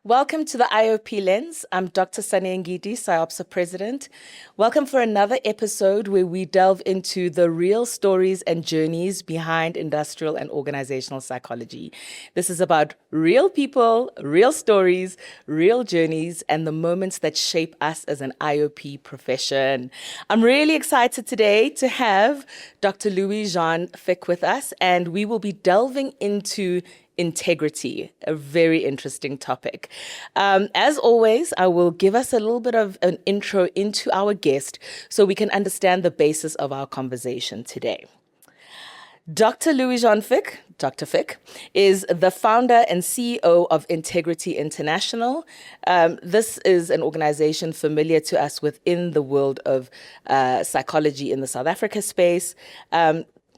Welcome to the IOP Lens. I'm Dr. Sane Ngidi, SIOPSA President. Welcome for another episode where we delve into the real stories and journeys behind industrial and organizational psychology. This is about real people, real stories, real journeys, and the moments that shape us as an IOP profession. I'm really excited today to have Dr. Louis Fick with us, and we will be delving into integrity, a very interesting topic. As always, I will give us a little bit of an intro into our guest so we can understand the basis of our conversation today. Dr. Louis Fick, Dr. Fick, is the founder and CEO of Integrity International. This is an organization familiar to us within the world of psychology in the South Africa space.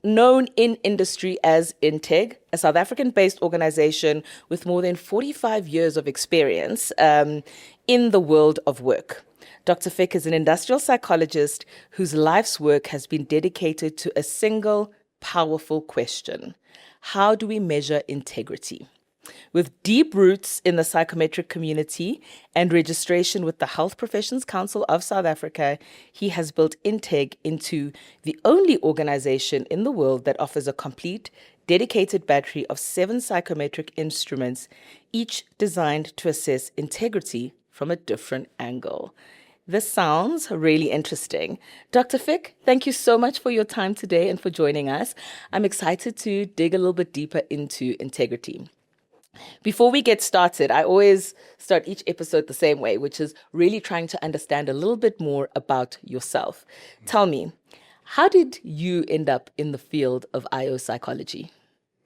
Known in industry as Integ, a South African-based organization with more than 45 years of experience in the world of work. Dr. Fick is an industrial psychologist whose life's work has been dedicated to a single powerful question: how do we measure integrity? With deep roots in the psychometric community and registration with the Health Professions Council of South Africa, he has built Integ into the only organization in the world that offers a complete, dedicated battery of 7 psychometric instruments, each designed to assess integrity from a different angle. This sounds really interesting. Dr. Fick, thank you so much for your time today and for joining us. I'm excited to dig a little bit deeper into integrity. Before we get started, I always start each episode the same way, which is really trying to understand a little bit more about yourself. Tell me, how did you end up in the field of IO psychology?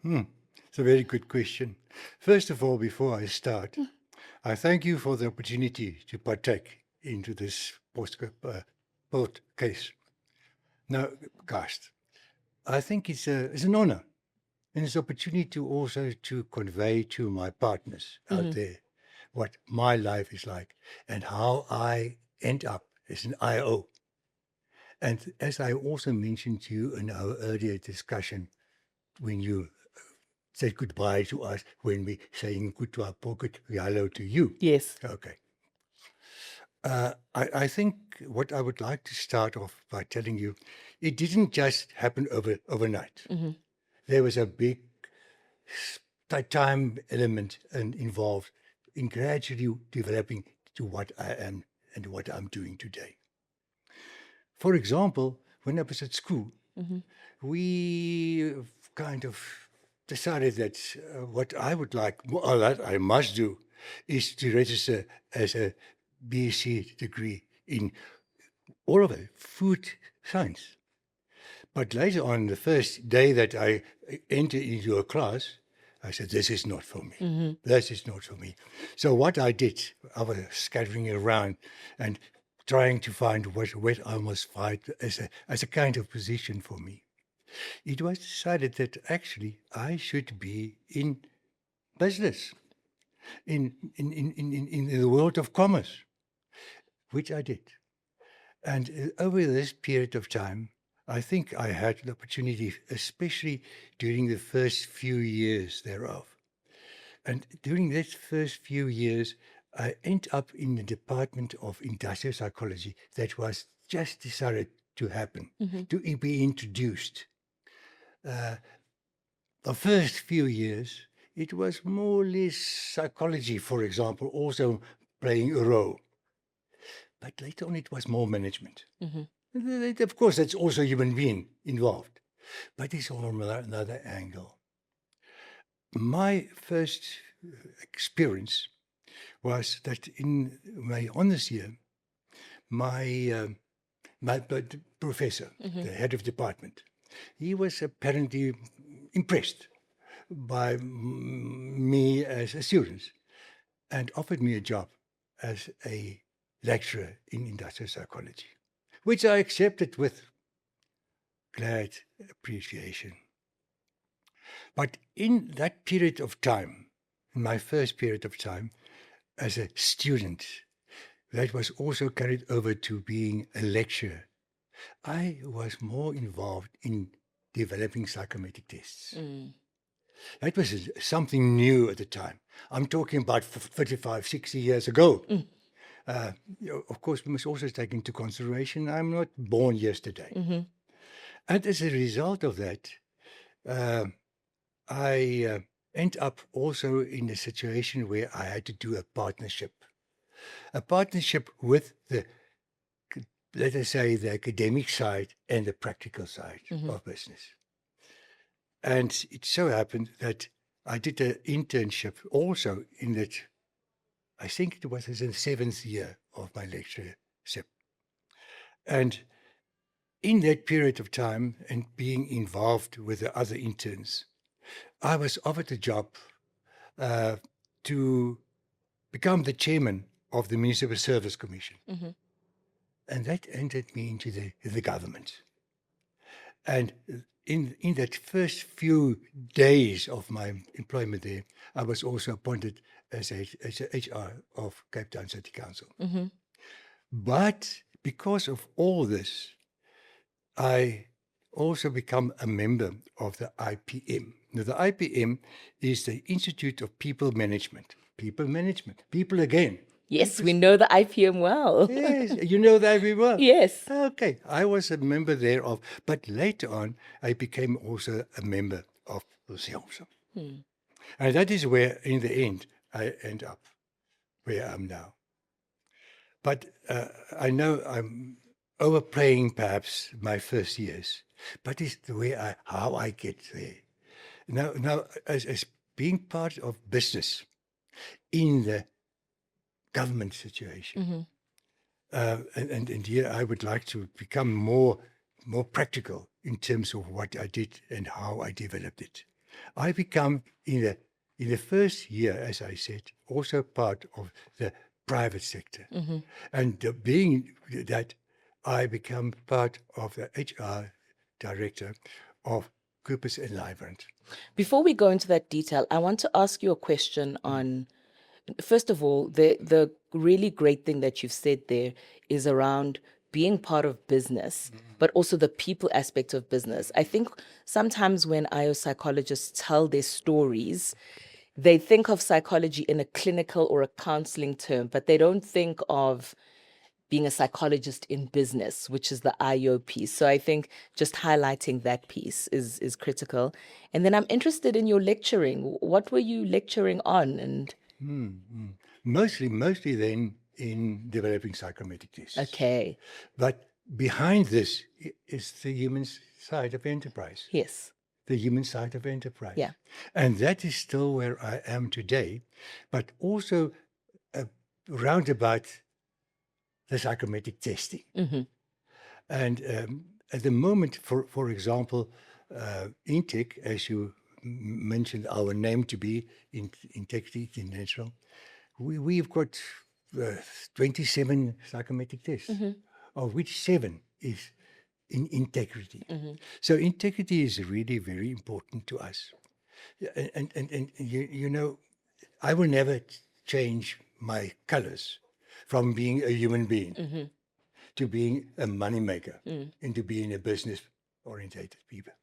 It's a very good question. First of all, before I start, I thank you for the opportunity to partake into this podcast. Now, cast. I think it's an honor. And it's an opportunity to also to convey to my partners out there what my life is like and how I end up as an IO. And as I also mentioned to you in our earlier discussion, when you said goodbye to us, when we saying good to our pocket, hello to you. Yes. Okay. I think what I would like to start off by telling you, it didn't just happen overnight. There was a big time element involved in gradually developing to what I am and what I'm doing today. For example, when I was at school, we kind of decided that what I would like, well, that I must do, is to register as a BSc degree in all of it, food science. But later on, the first day that I entered into a class, I said, this is not for me. This is not for me. So what I did, I was scattering around and trying to find what I must find as a kind of position for me. It was decided that actually I should be in business, in the world of commerce, which I did. And over this period of time, I think I had the opportunity, especially during the first few years thereof. And during these first few years, I ended up in the Department of Industrial Psychology that was just decided to happen, to be introduced. The first few years, it was more or less psychology, for example, also playing a role. But later on, it was more management. Of course, that's also human being involved, but it's all from another angle. My first experience was that in my honors year, my professor, the head of department, he was apparently impressed by me as a student and offered me a job as a lecturer in industrial psychology, which I accepted with glad appreciation. But in that period of time, in my first period of time as a student, that was also carried over to being a lecturer. I was more involved in developing psychometric tests. That was something new at the time. I'm talking about 55, 60 years ago. Of course, we must also take into consideration I'm not born yesterday. And as a result of that, I end up also in a situation where I had to do a partnership with the, let us say, the academic side and the practical side of business. And it so happened that I did an internship also in that, I think it was in the 7th year of my lectureship. And in that period of time and being involved with the other interns, I was offered a job to become the chairman of the Municipal Service Commission. And that entered me into the government. And in that first few days of my employment there, I was also appointed as a HR of Cape Town City Council. But because of all this, I also become a member of the IPM. Now, the IPM is the Institute of People Management. People again. Yes, we know the IPM well. Yes, you know that very well. Yes. Okay, I was a member thereof, but later on, I became also a member of the SIOPSA. And that is where, in the end, I end up where I am now. But I know I'm overplaying perhaps my first years, but it's the way how I get there. Now, as being part of business in the government situation, and here I would like to become more practical in terms of what I did and how I developed it. I become in the first year, as I said, also part of the private sector, and being that, I become part of the HR director of Coopers & Lybrand. Before we go into that detail, I want to ask you a question on, first of all, the really great thing that you've said there is around being part of business, but also the people aspect of business. I think sometimes when IO psychologists tell their stories, they think of psychology in a clinical or a counseling term, but they don't think of being a psychologist in business, which is the IOP. So I think just highlighting that piece is critical. And then I'm interested in your lecturing. What were you lecturing on? And Mostly then in developing psychometric tests. okay. But behind this is the human side of enterprise. Yes. The human side of enterprise. Yeah. And that is still where I am today, but also roundabout the psychometric testing. And at the moment, for example, Intec, as you mentioned our name to be, Integrity International, we've got 27 psychometric tests, of which 7 is in integrity. So integrity is really very important to us. And you know, I will never change my colors from being a human being to being a moneymaker into being a business-orientated people.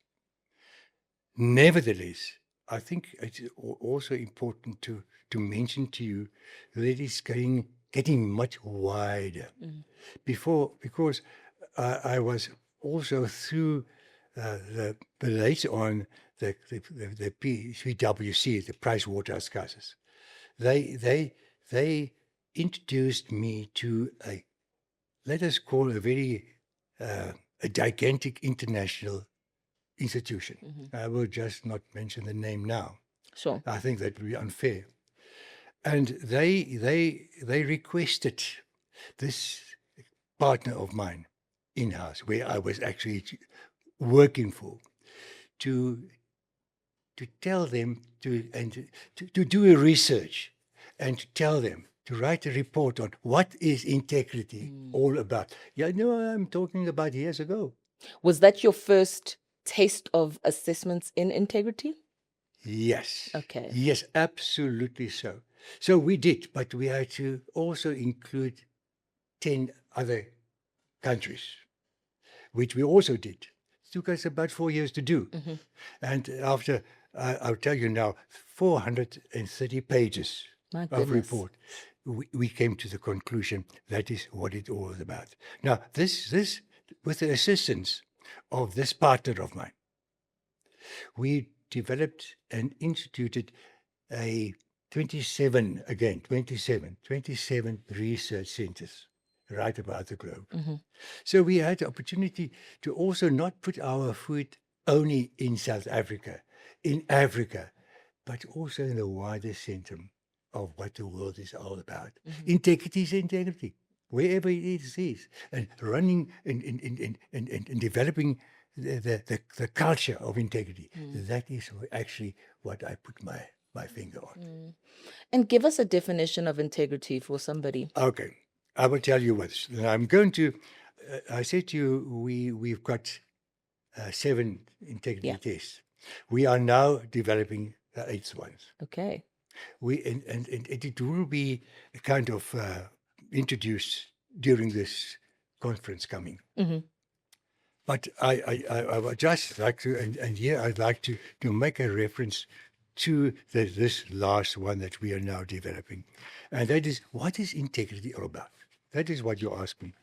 Nevertheless, I think it's also important to mention to you that it's getting much wider. Because I was also through the later on the PwC, the PricewaterhouseCoopers. They introduced me to let us call a very a gigantic international institution. I will just not mention the name now. Sure. I think that would be unfair. And they requested this partner of mine in-house, where I was actually working for, to tell them to do a research and to tell them to write a report on what is integrity all about. Yeah, no, I'm talking about years ago. Was that your first taste of assessments in integrity? Yes. Okay. Yes, absolutely so. So we did, but we had to also include 10 other countries, which we also did. It took us about 4 years to do. And after I'll tell you now, 430 pages My of goodness. report. We came to the conclusion that is what it all is about. Now, this with the assistance of this partner of mine, we developed and instituted a 27 research centers right about the globe. So we had the opportunity to also not put our foot only in South Africa, but also in the wider centrum of what the world is all about. Integrity is integrity, wherever it is, and running and developing the culture of integrity. That is actually what I put my finger on. And give us a definition of integrity for somebody. Okay, I will tell you what. I'm going to. I said to you, we've got 7 integrity Yeah. tests. We are now developing the 8th ones. Okay. And it will be kind of introduced during this conference coming. But I would just like to, and here I'd like to make a reference to this last one that we are now developing. And that is, what is integrity all about? That is what you asked me.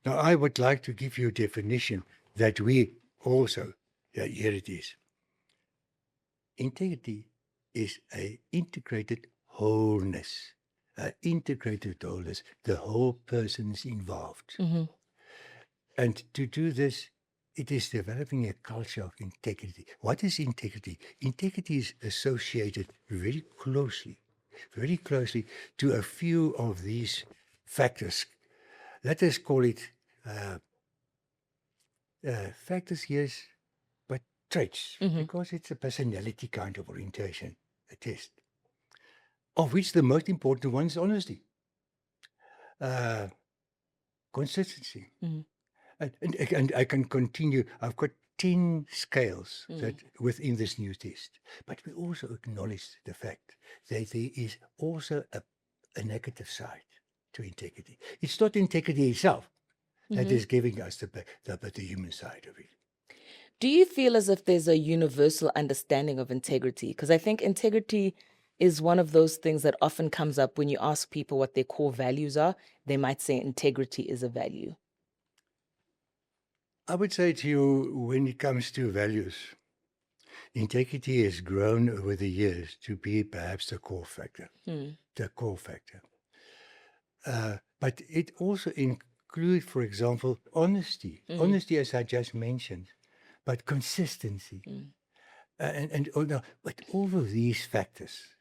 Now, I would like to give you a definition that we also, here it is. Integrity is an integrated wholeness. The whole person is involved. And to do this, it is developing a culture of integrity. What is integrity? Integrity is associated very closely to a few of these factors. Let us call it factors, yes, but traits, because it's a personality kind of orientation, a test, of which the most important one is honesty, consistency. And I can continue. I've got 10 scales that within this new test. But we also acknowledge the fact that there is also a negative side to integrity. It's not integrity itself that is giving us the human side of it. Do you feel as if there's a universal understanding of integrity? Because I think integrity is one of those things that often comes up when you ask people what their core values are. They might say integrity is a value. I would say to you, when it comes to values, integrity has grown over the years to be perhaps the core factor. But it also includes, for example, honesty. Honesty, as I just mentioned, but consistency. But all of these factors,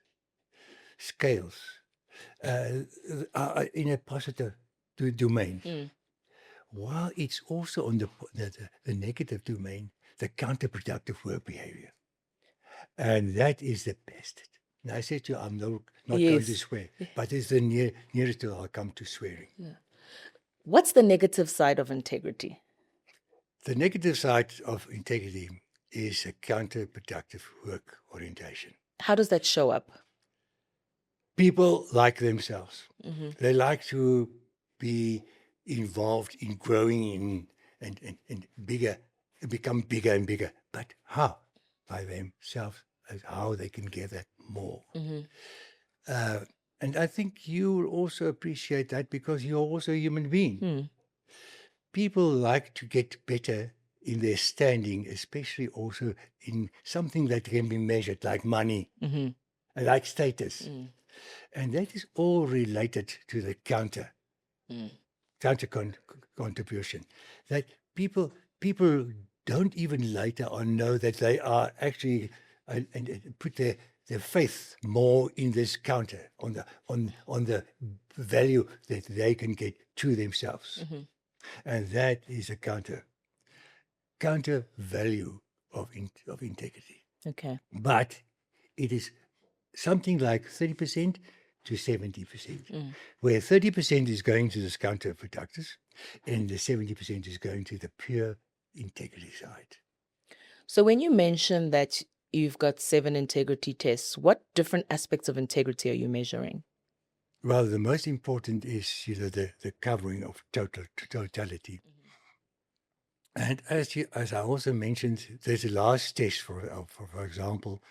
scales, are in a positive domain. While it's also on the negative domain, the counterproductive work behavior. And that is the best. Now, I said to you, I'm not going to swear, but it's the nearest to I'll come to swearing. What's the negative side of integrity? The negative side of integrity is a counterproductive work orientation. How does that show up? People like themselves. They like to be involved in growing and bigger, become bigger and bigger. But how? By themselves, how they can gather more. And I think you will also appreciate that because you're also a human being. People like to get better in their standing, especially also in something that can be measured, like money, like status. And that is all related to the counter contribution. That people don't even later on know that they are actually and put their faith more in this counter on the value that they can get to themselves. And that is a counter value of integrity. Okay. But it is something like 30% to 70%, where 30% is going to this counterproductives and the 70% is going to the pure integrity side. So when you mention that you've got 7 integrity tests, what different aspects of integrity are you measuring? Well, the most important is the covering of totality. And as I also mentioned, there's a last test, for example,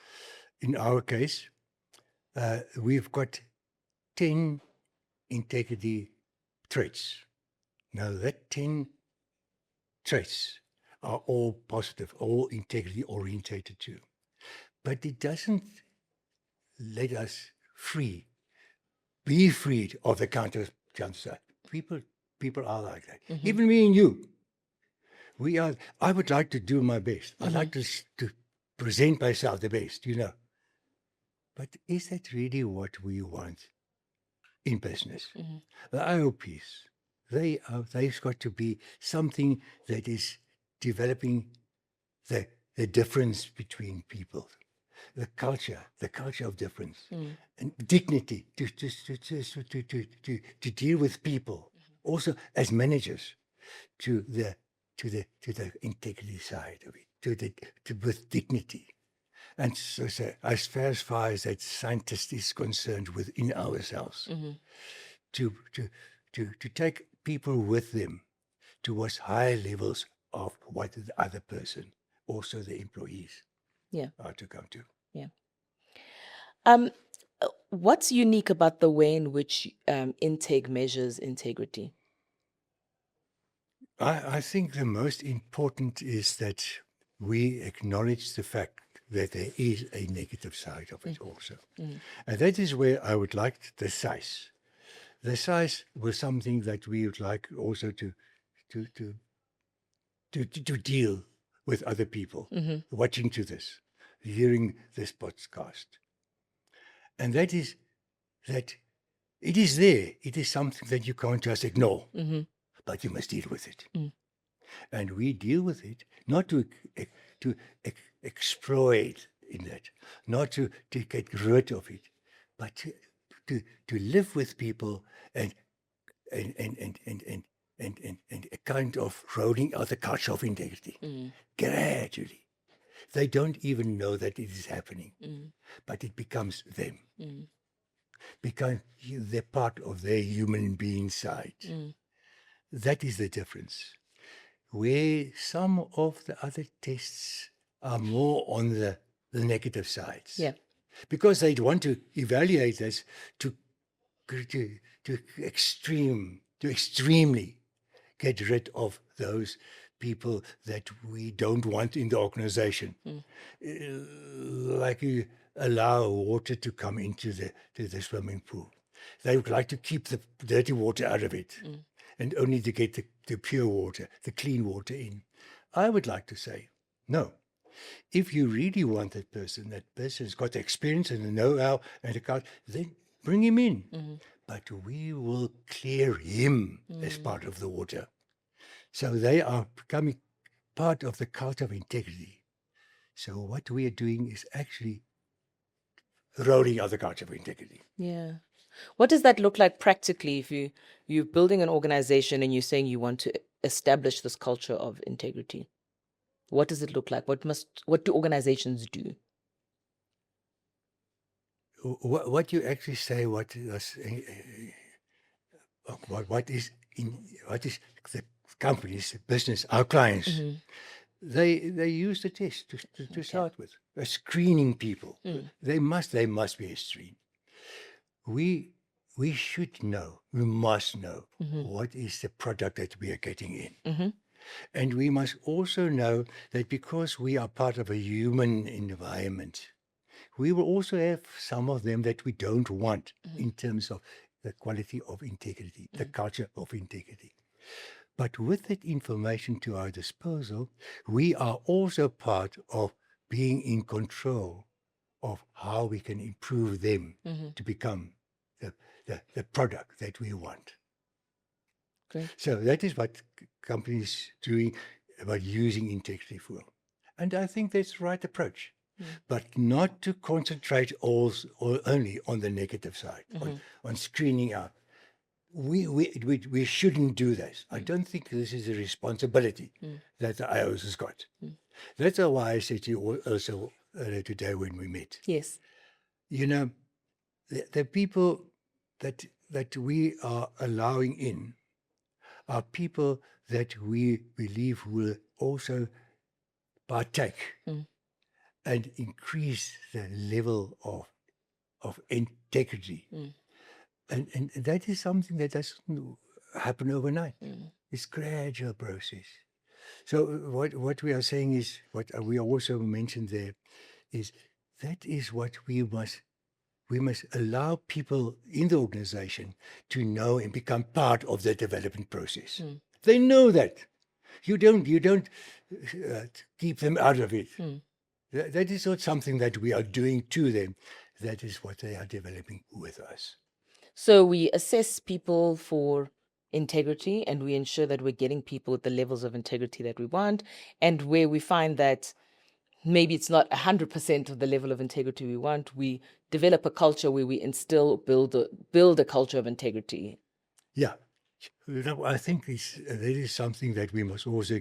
in our case, we've got 10 integrity traits. Now, that 10 traits are all positive, all integrity orientated too. But it doesn't let us be freed of the counter side. People are like that. Even me and you. I would like to do my best. I like to present myself the best, But is that really what we want in business? The IOPs, they've got to be something that is developing the difference between people, the culture of difference, and dignity to deal with people, also as managers, to the integrity side of it, with dignity. And so as far as that scientist is concerned within ourselves, to take people with them towards higher levels of what the other person, also the employees, are to come to. Yeah. What's unique about the way in which Intake measures integrity? I think the most important is that we acknowledge the fact that there is a negative side of it also. And that is where I would like the size. The size was something that we would like also to deal with other people watching to this, hearing this podcast. And that is that it is there. It is something that you can't just ignore, but you must deal with it. And we deal with it not to exploit in that, not to get rid of it, but to live with people and a kind of rolling out the culture of integrity gradually. They don't even know that it is happening, but it becomes them. Because they're part of their human being side. That is the difference. Where some of the other tests are more on the negative sides. Yeah. Because they want to evaluate us to extremely get rid of those people that we don't want in the organization. Like you allow water to come into the swimming pool. They would like to keep the dirty water out of it and only to get the pure water, the clean water in. I would like to say, no. If you really want that person's got the experience and the know-how and the culture, then bring him in. But we will clear him as part of the water. So they are becoming part of the culture of integrity. So what we are doing is actually rolling out the culture of integrity. Yeah. What does that look like practically if you're building an organization and you're saying you want to establish this culture of integrity? What does it look like? What do organizations do? What you actually say, what is the company's business, our clients, they use the test to start with. Screening people. They must be screened. We should know, we must know what is the product that we are getting in. And we must also know that because we are part of a human environment, we will also have some of them that we don't want in terms of the quality of integrity, the culture of integrity. But with that information to our disposal, we are also part of being in control of how we can improve them to become the product that we want. Great. So that is what companies doing about using integrity for. And I think that's the right approach. But not to concentrate only on the negative side, on screening out. We shouldn't do this. I don't think this is a responsibility that the IOS has got. That's why I said to you also earlier today when we met. Yes. The people that we are allowing in are people that we believe will also partake and increase the level of integrity. And that is something that doesn't happen overnight. It's a gradual process. So what we are saying is, what we also mentioned there, is that is what we must allow people in the organization to know and become part of the development process. They know that. You don't keep them out of it. That is not something that we are doing to them. That is what they are developing with us. So we assess people for integrity, and we ensure that we're getting people at the levels of integrity that we want. And where we find that maybe it's not 100% of the level of integrity we want, we develop a culture where we instill, build a culture of integrity. Yeah. I think that is something that we must also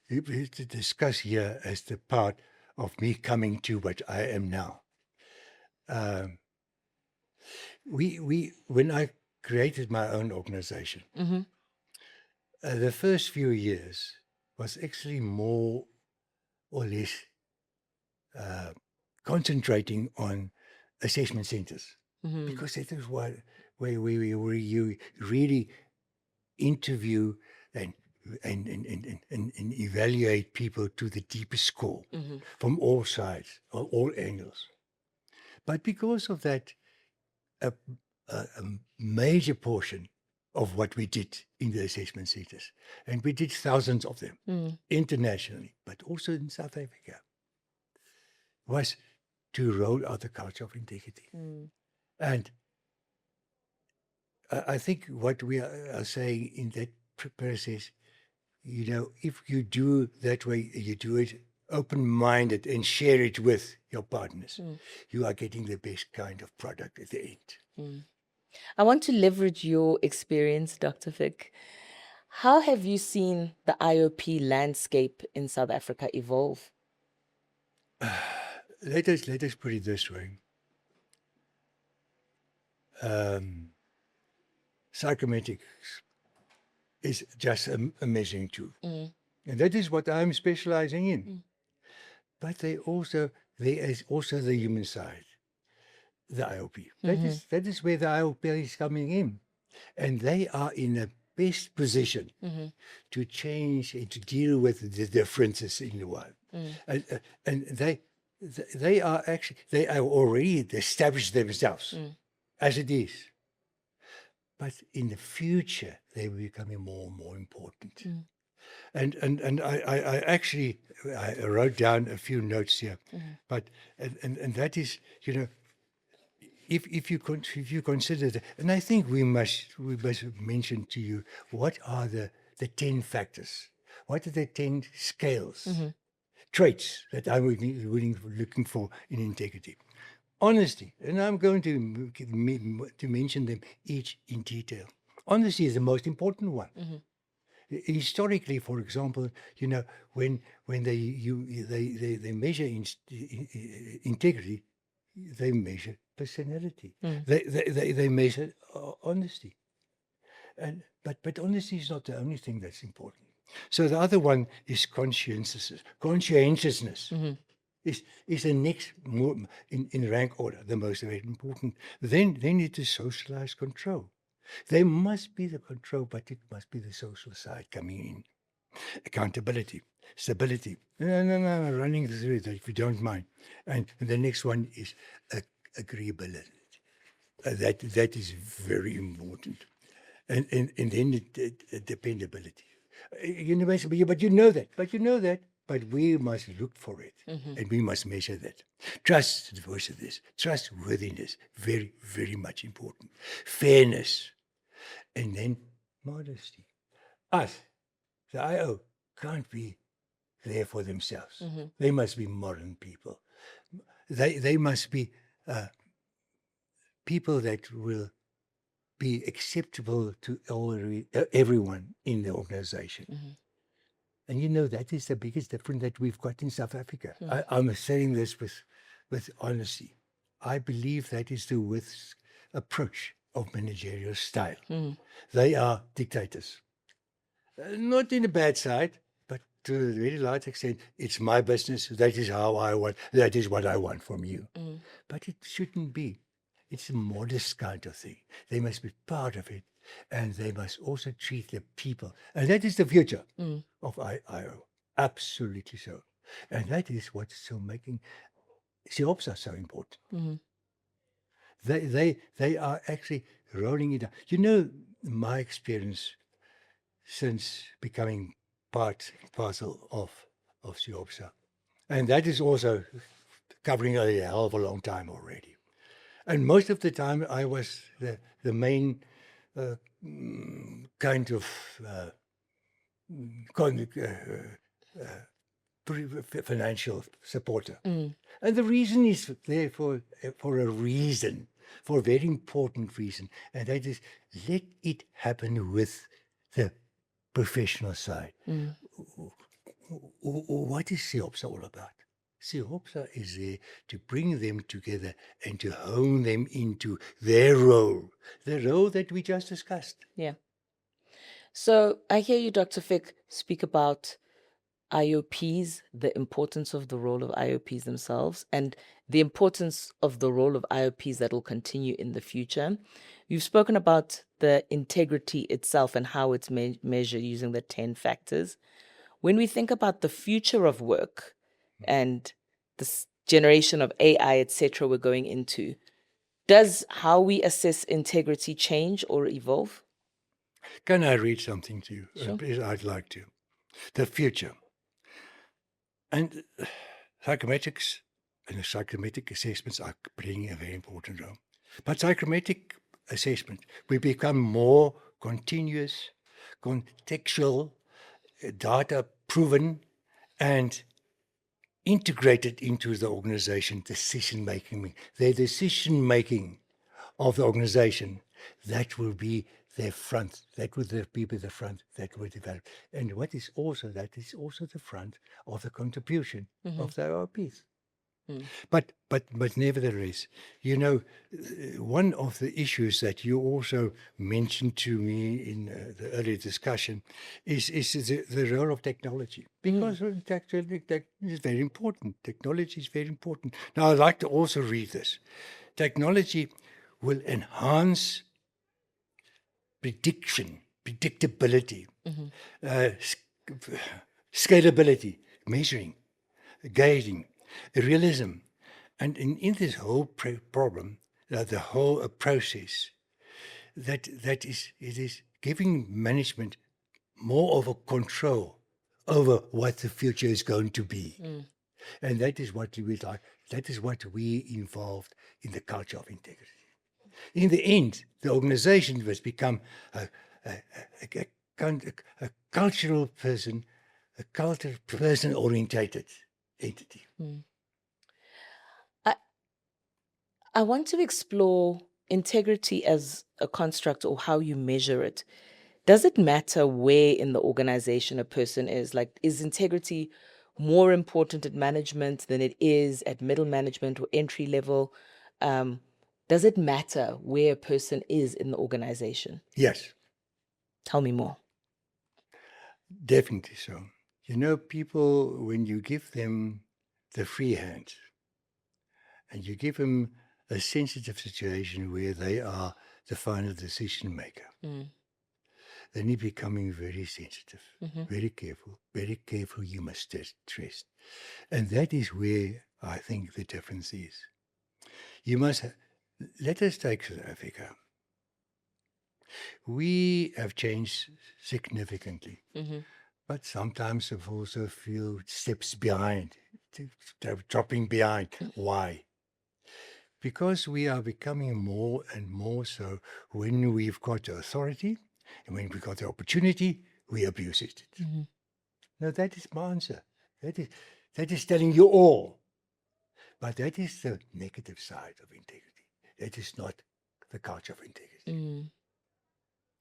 discuss here as the part of me coming to what I am now. When I created my own organization, the first few years was actually more or less concentrating on assessment centers, because that is where you really interview and evaluate people to the deepest core from all sides, all angles. But because of that, a major portion of what we did in the assessment centers, and we did thousands of them internationally, but also in South Africa, was to roll out the culture of integrity. And I think what we are saying in that process, if you do that way, you do it open-minded and share it with your partners, you are getting the best kind of product at the end. I want to leverage your experience, Dr. Fick. How have you seen the IOP landscape in South Africa evolve? Let us put it this way. Psychometrics is just a measuring tool. And that is what I'm specializing in. But there is also the human side, the IOP. That is where the IOP is coming in. And they are in the best position to change and to deal with the differences in the world. And they are already established themselves as it is. But in the future, they will become more and more important. And I wrote down a few notes here, but and that is, if you consider that, and I think we must mention to you what are the 10 factors, what are the 10 scales, traits that I'm looking for in integrity. Honesty, and I'm going to mention them each in detail. Honesty is the most important one. Historically, for example, when they measure integrity, they measure personality. They measure honesty, but honesty is not the only thing that's important. So the other one is conscientiousness. Conscientiousness is the next in rank order, the most important. Then it is socialized control. There must be the control, but it must be the social side coming in. Accountability, stability. No, running through it, if you don't mind. And the next one is agreeability. That is very important. And then dependability. But you know that. But we must look for it, and we must measure that. Trustworthiness, very, very much important. Fairness, and then modesty. Us, the IO, can't be there for themselves. They must be modern people. They must be people that will be acceptable to everyone in the organization. And that is the biggest difference that we've got in South Africa. I'm saying this with honesty. I believe that is the With's approach of managerial style. They are dictators. Not in a bad side, but to a very large extent, it's my business. That is how I want. That is what I want from you. But it shouldn't be. It's a modest kind of thing. They must be part of it, and they must also treat the people. And that is the future of IO. Absolutely so. And that is what's so making SIOPSA so important. They are actually rolling it out. You know, my experience since becoming parcel of SIOPSA, and that is also covering a hell of a long time already. And most of the time, I was the main kind of financial supporter. And the reason is there for a reason, for a very important reason, and that is let it happen with the professional side. What is SIOPSA all about? SIOPSA is there to bring them together and to hone them into their role, the role that we just discussed. Yeah. So I hear you, Dr. Fick, speak about IOPs, the importance of the role of IOPs themselves, and the importance of the role of IOPs that will continue in the future. You've spoken about the integrity itself and how it's measured using the 10 factors. When we think about the future of work and this generation of AI, etc., we're going into, does how we assess integrity change or evolve? Can I read something to you? Sure. Please, I'd like to. The future. And psychometrics and the psychometric assessments are playing a very important role. But psychometric assessment, we become more continuous, contextual, data proven, and integrated into the organization decision making. Their decision making of the organization, that will be their front, that will be the front that will develop. And what is also that is also the front of the contribution of the IOPs. But nevertheless, you know, one of the issues that you also mentioned to me in the earlier discussion is the role of technology, because that is very important. Technology is very important. Now, I'd like to also read this. Technology will enhance prediction, predictability, scalability, measuring, gauging, realism. And in this whole problem, the whole process, it is giving management more of a control over what the future is going to be. And that is what we like. That is what we involved in the culture of integrity. In the end, the organization has become a cultural person, a culture person-orientated entity. I want to explore integrity as a construct or how you measure it. Does it matter where in the organization a person is? Like, is integrity more important at management than it is at middle management or entry level? Does it matter where a person is in the organization? Yes. Tell me more. Definitely so. You know, people, when you give them the free hand and you give them a sensitive situation where they are the final decision maker, then you're becoming very sensitive, very careful. You must trust. And that is where I think the difference is. You must, let us take South Africa. We have changed significantly, but sometimes I also feel steps behind, dropping behind. Why? Because we are becoming more and more so when we've got the authority and when we've got the opportunity, we abuse it. Now, that is my answer. That is telling you all. But that is the negative side of integrity. That is not the culture of integrity.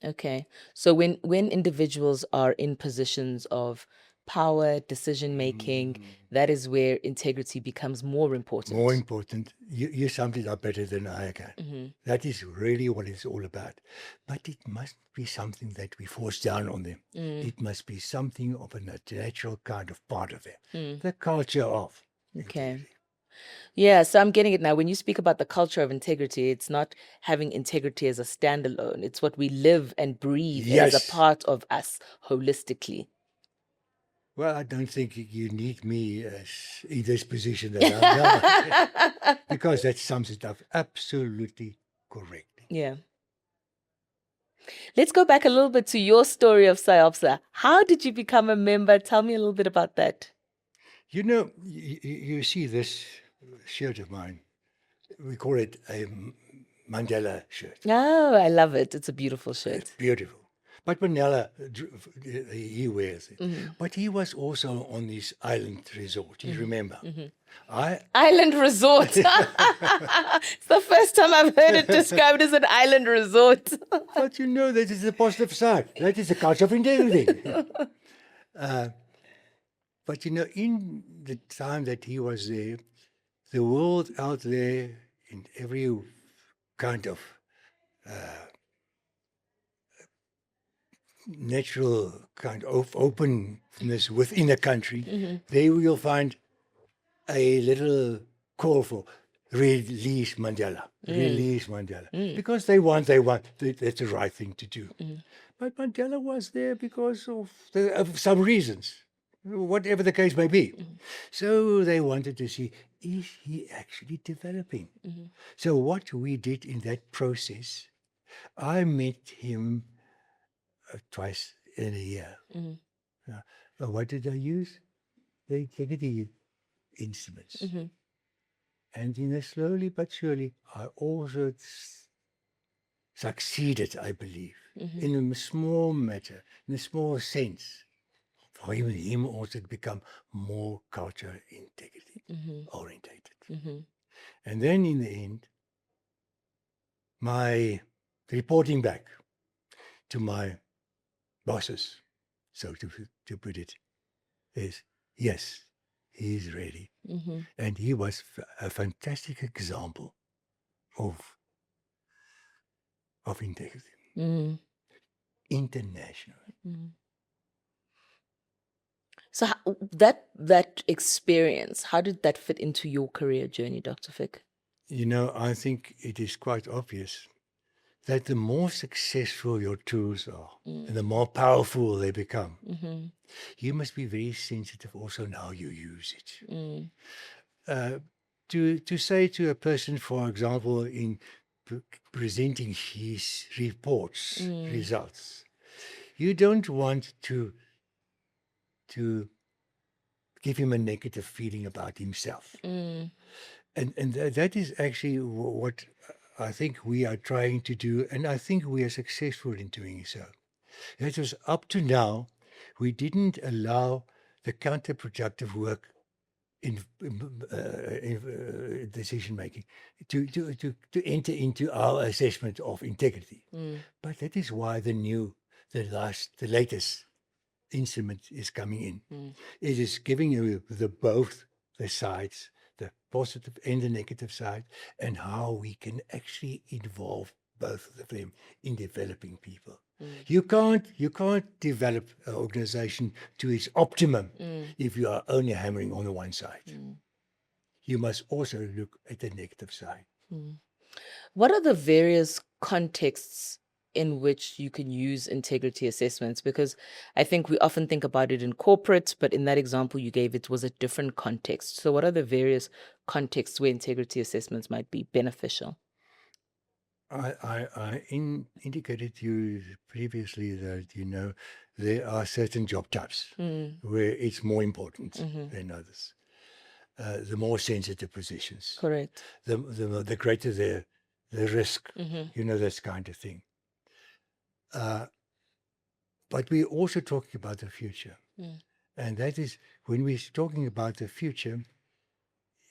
Okay. So when individuals are in positions of power, decision making, that is where integrity becomes more important. More important, you summed it up better than I can. That is really what it's all about. But it must be something that we force down on them. It must be something of a natural kind of part of them. The culture of integrity. Yeah, so I'm getting it now. When you speak about the culture of integrity, it's not having integrity as a standalone. It's what we live and breathe as a part of us holistically. Well, I don't think you need me in this position that I'm now, because that sums it up absolutely correctly. Yeah. Let's go back a little bit to your story of SIOPSA. How did you become a member? Tell me a little bit about that. You know, you see this shirt of mine. We call it a Mandela shirt. Oh, I love it. It's a beautiful shirt. It's beautiful. But Mandela, he wears it. But he was also on this island resort. You remember? Island resort. It's the first time I've heard it described as an island resort. But you know, that is the positive side. That is the culture of integrity. But you know, in the time that he was there, the world out there in every kind of natural kind of openness within a country, there you'll find a little call for release Mandela, release Mandela. Because they want, that's the right thing to do. But Mandela was there because of some reasons, whatever the case may be. So they wanted to see, is he actually developing? So what we did in that process, I met him twice in a year. What did I use? The integrity instruments. And you know, slowly but surely, I also succeeded, I believe, in a small matter, in a small sense, for him also to become more culture integrity orientated. And then in the end, my reporting back to my bosses, so to put it, is yes, he is ready. And he was a fantastic example of integrity, international. So that experience, how did that fit into your career journey, Dr. Fick? You know, I think it is quite obvious that the more successful your tools are and the more powerful they become, you must be very sensitive also in how you use it. To say to a person, for example, in presenting his reports, results, you don't want to give him a negative feeling about himself. And that is actually what I think we are trying to do, and I think we are successful in doing so. It was up to now, we didn't allow the counterproductive work in decision making to enter into our assessment of integrity. But that is why the latest instrument is coming in. It is giving you both the sides, the positive and the negative side, and how we can actually involve both of them in developing people. You can't develop an organization to its optimum if you are only hammering on the one side. You must also look at the negative side. What are the various contexts in which you can use integrity assessments? Because I think we often think about it in corporate, but in that example you gave, it was a different context. So what are the various contexts where integrity assessments might be beneficial? I indicated to you previously that, you know, there are certain job types where it's more important than others. The more sensitive positions. Correct. The greater the risk, you know, this kind of thing. But we're also talking about the future. And that is, when we're talking about the future,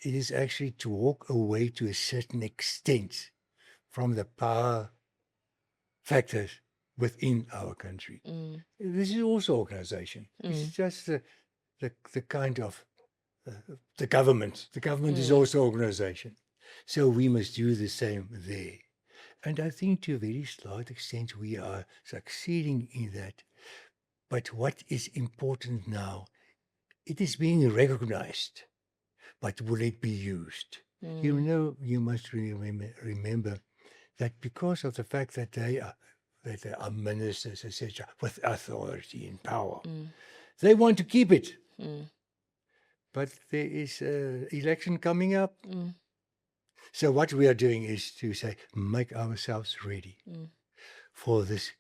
it is actually to walk away to a certain extent from the power factors within our country. This is also organization. It's just the kind of the government. The government is also organization. So we must do the same there. And I think to a very slight extent we are succeeding in that. But what is important now, it is being recognized, but will it be used? You know, you must remember that because of the fact that they are ministers, etc., with authority and power, they want to keep it. But there is an election coming up. So what we are doing is to say, make ourselves ready for this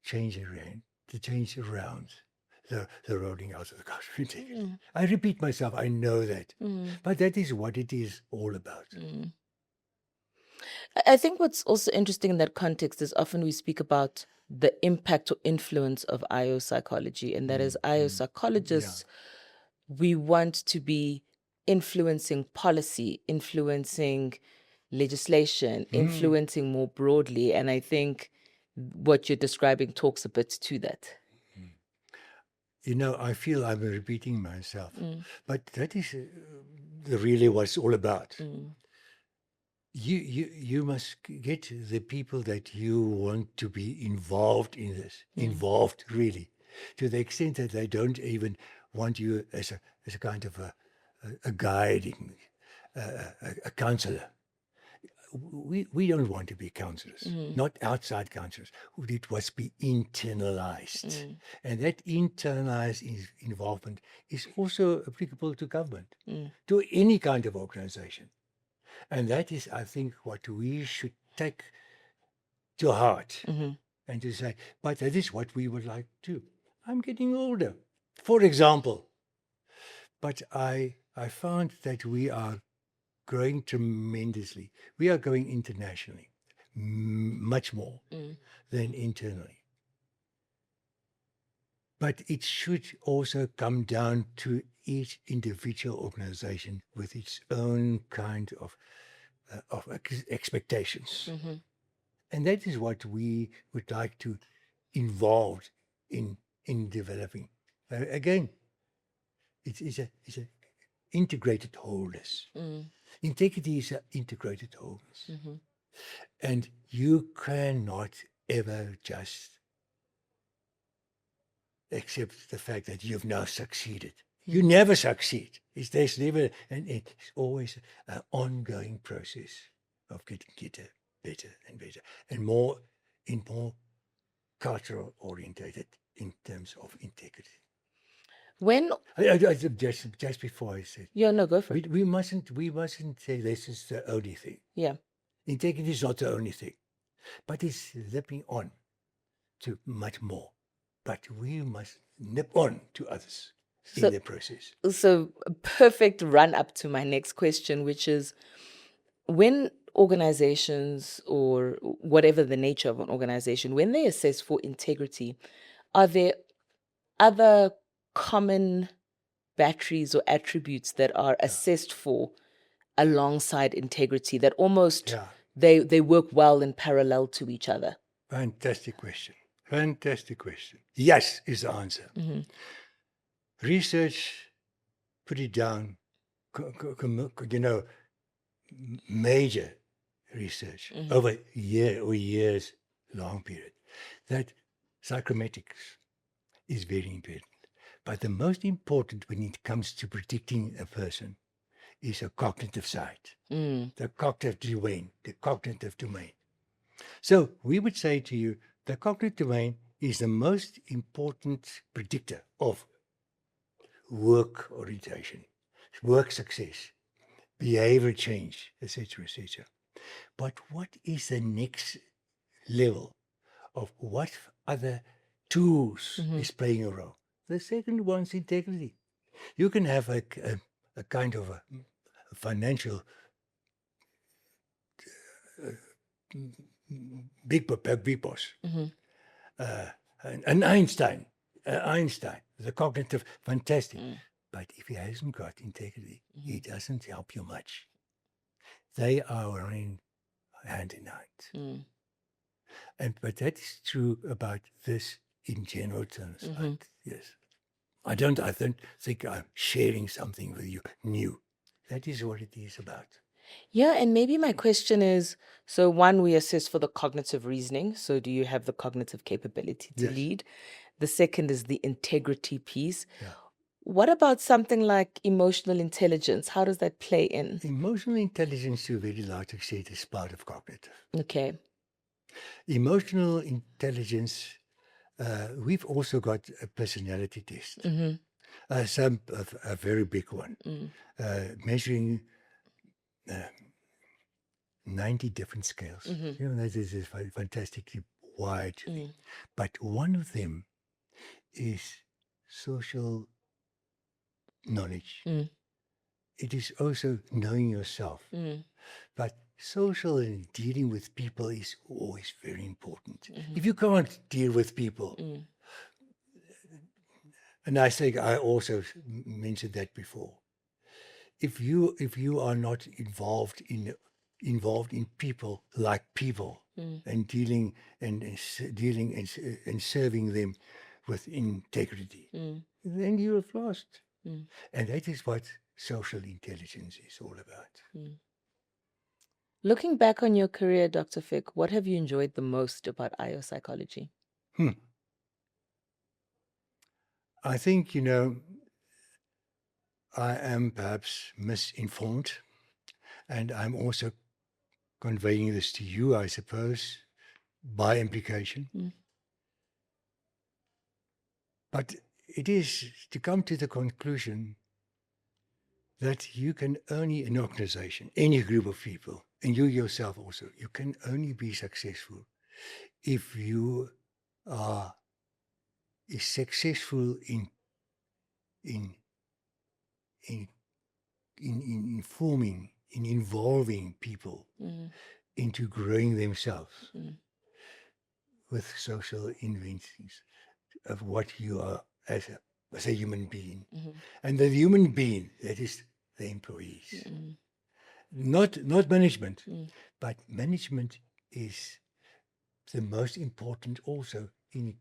change around, the rolling out of the government. I repeat myself, I know that. But that is what it is all about. I think what's also interesting in that context is often we speak about the impact or influence of IO psychology, and that as IO psychologists, we want to be influencing policy, influencing legislation, influencing more broadly. And I think what you're describing talks a bit to that. You know, I feel I'm repeating myself, but that is really what it's all about. You must get the people that you want to be involved in this, involved really, to the extent that they don't even want you as a kind of a guiding, a counselor. We don't want to be counselors, not outside counselors. It must be internalized. And that internalized involvement is also applicable to government, to any kind of organization. And that is, I think, what we should take to heart and to say, but that is what we would like to do. I'm getting older, for example. But I found that we are growing tremendously. We are going internationally, much more than internally. But it should also come down to each individual organization with its own kind of expectations. And that is what we would like to involve in developing. Again, it's a integrated wholeness. Integrity is an integrated wholeness. And you cannot ever just accept the fact that you've now succeeded. You never succeed. There's never, and it's always an ongoing process of getting better and better, and more cultural orientated in terms of integrity. When just before I said, no, go for it. We mustn't say this is the only thing. Integrity is not the only thing, but it's leaping on to much more. But we must nip on to others in the process. So a perfect run up to my next question, which is, when organizations, or whatever the nature of an organization, when they assess for integrity, are there other common batteries or attributes that are assessed for alongside integrity that almost they work well in parallel to each other? Fantastic question. Yes is the answer. Research put it down, major research over years long period, that psychometrics is very important. But the most important when it comes to predicting a person is a cognitive side, the cognitive domain. So we would say to you, the cognitive domain is the most important predictor of work orientation, work success, behavior change, etc., etc. But what is the next level of what other tools is playing a role? The second one's integrity. You can have a kind of a financial big boss, an Einstein, the cognitive, fantastic. But if he hasn't got integrity, he doesn't help you much. They are running hand in hand. But that is true about this in general terms. Yes. I don't think I'm sharing something with you new. That is what it is about. Yeah, and maybe my question is, so one, we assess for the cognitive reasoning. So do you have the cognitive capability to Yes. lead? The second is the integrity piece. Yeah. What about something like emotional intelligence? How does that play in? Emotional intelligence, to a very large extent, is part of cognitive. Okay. Emotional intelligence, we've also got a personality test. A very big one, measuring 90 different scales. You know, that is a fantastically wide thing. But one of them is social knowledge. It is also knowing yourself. But social and dealing with people is always very important. If you can't deal with people, and I think I also mentioned that before, if you are not involved in people like people and dealing and serving them with integrity, then you have lost. And that is what social intelligence is all about. Looking back on your career, Dr. Fick, what have you enjoyed the most about IO psychology? I think, you know, I am perhaps misinformed, and I'm also conveying this to you, I suppose, by implication. But it is to come to the conclusion that you can only, an organization, any group of people, and you yourself also, you can only be successful if you are successful in informing, in involving people into growing themselves with social inventions of what you are as a human being. And the human being, that is the employees. Not management, but management is the most important also in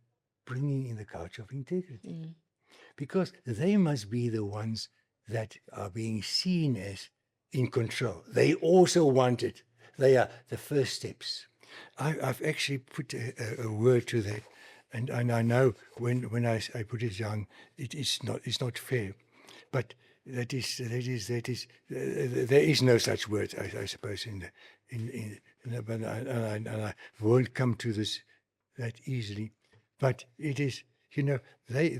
bringing in the culture of integrity. Because they must be the ones that are being seen as in control. They also want it. They are the first steps. I've actually put a word to that, and I know when I put it down, it's not fair, but there is no such word, I suppose, but I won't come to this that easily, but it is, you know, they're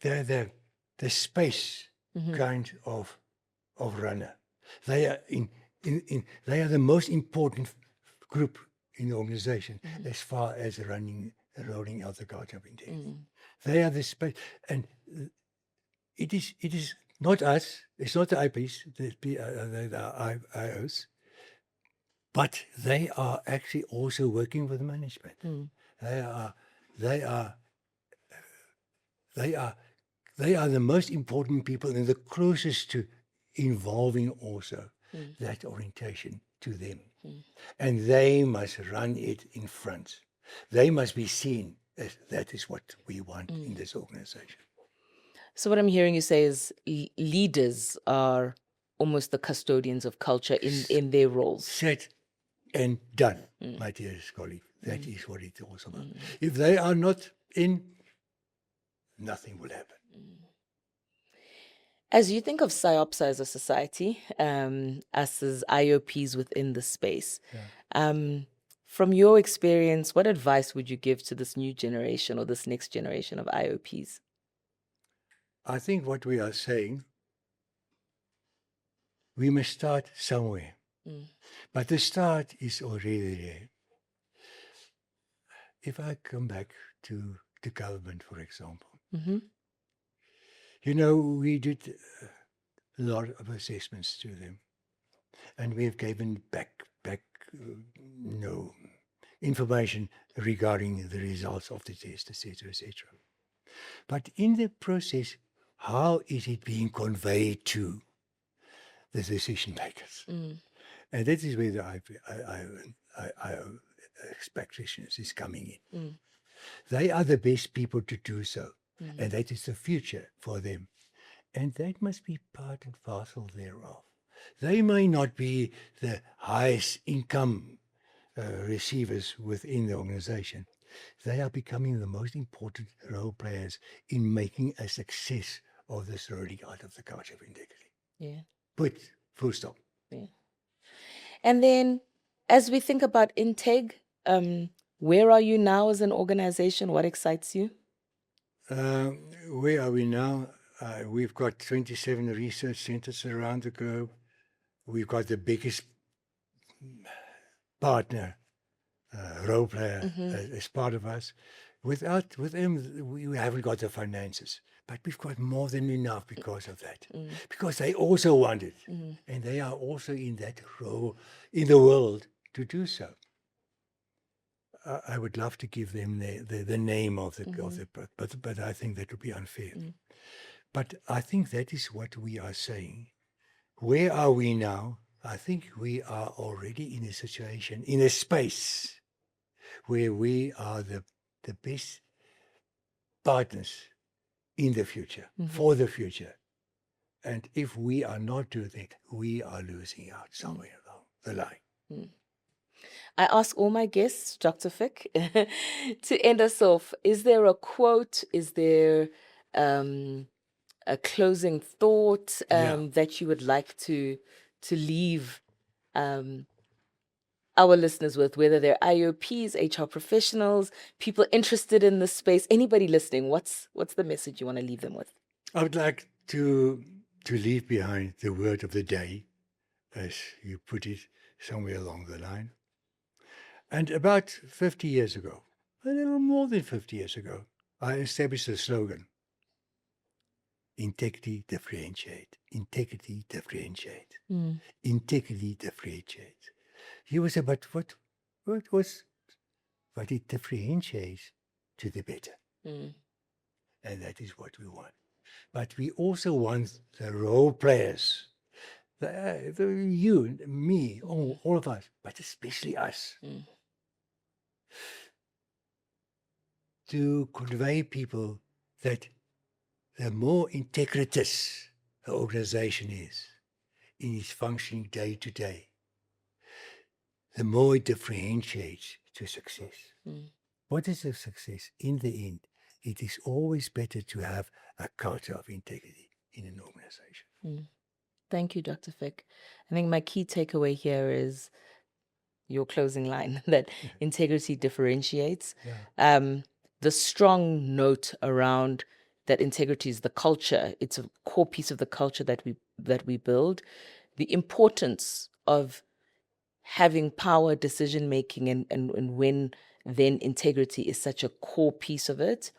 the space kind of runner. They are they are the most important group in the organization as far as rolling out the culture of integrity. They are the space, and it is not us. It's not the IPs, the IOs, but they are actually also working with management. They are the most important people and the closest to involving also that orientation to them. And they must run it in front. They must be seen as that is what we want in this organization. So what I'm hearing you say is leaders are almost the custodians of culture in their roles. Said and done, my dearest colleague. That is what it's also about. If they are not in, nothing will happen. As you think of SIOPSA as a society, us as IOPs within the space, from your experience, what advice would you give to this new generation or this next generation of IOPs? I think what we are saying, we must start somewhere. But the start is already there. If I come back to the government, for example, you know, we did a lot of assessments to them, and we have given back information regarding the results of the test, etc., etc. But in the process, how is it being conveyed to the decision makers? And that is where the IO practitioners is coming in. They are the best people to do so. And that is the future for them. And that must be part and parcel thereof. They may not be the highest income receivers within the organization. They are becoming the most important role players in making a success of this rolling out of the culture of integrity. Yeah. But full stop. Yeah. And then as we think about Integ, where are you now as an organization? What excites you? Where are we now? We've got 27 research centers around the globe. We've got the biggest partner, role player as part of us. With them, we haven't got the finances, but we've got more than enough because of that. Because they also want it, and they are also in that role in the world to do so. I would love to give them the name of the but I think that would be unfair. But I think that is what we are saying. Where are we now? I think we are already in a situation, in a space where we are the best partners in the future, for the future. And if we are not doing that, we are losing out somewhere along the line. I ask all my guests, Dr. Fick, to end us off. Is there a quote? Is there a closing thought that you would like to leave our listeners with, whether they're IOPs, HR professionals, people interested in this space, anybody listening? What's the message you want to leave them with? I would like to leave behind the word of the day, as you put it, somewhere along the line. And about 50 years ago, a little more than 50 years ago, I established a slogan: integrity differentiate, integrity differentiate, integrity differentiate. He was about what it differentiates to the better. And that is what we want. But we also want the role players, you, me, all of us, but especially us, to convey people that the more integritous the organization is in its functioning day to day, the more it differentiates to success. What is a success? In the end, it is always better to have a culture of integrity in an organization. Thank you, Dr. Fick. I think my key takeaway here is your closing line, that integrity differentiates. The strong note around that integrity is the culture. It's a core piece of the culture that we build. The importance of having power, decision making, and when then integrity is such a core piece of it.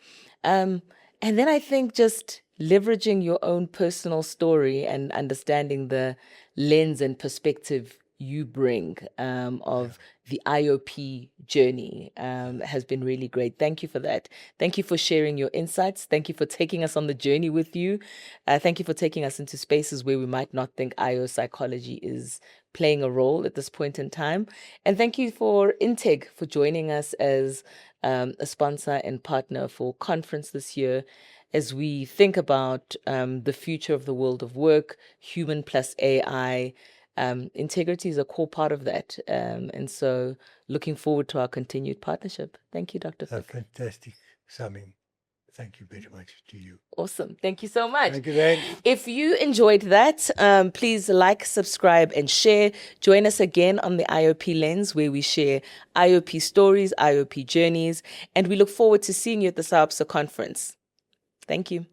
And then I think just leveraging your own personal story and understanding the lens and perspective you bring of the IOP journey has been really great. Thank you for that. Thank you for sharing your insights. Thank you for taking us on the journey with you. Thank you for taking us into spaces where we might not think IO psychology is playing a role at this point in time. And thank you for Integ for joining us as a sponsor and partner for conference this year as we think about the future of the world of work, human plus AI. Integrity is a core part of that. And so looking forward to our continued partnership. Thank you, Dr. Fick. Fantastic summing. Thank you very much to you. Awesome. Thank you so much. Thank you, Dan. If you enjoyed that, please like, subscribe, and share. Join us again on the IOP Lens, where we share IOP stories, IOP journeys, and we look forward to seeing you at the SIOPSA conference. Thank you.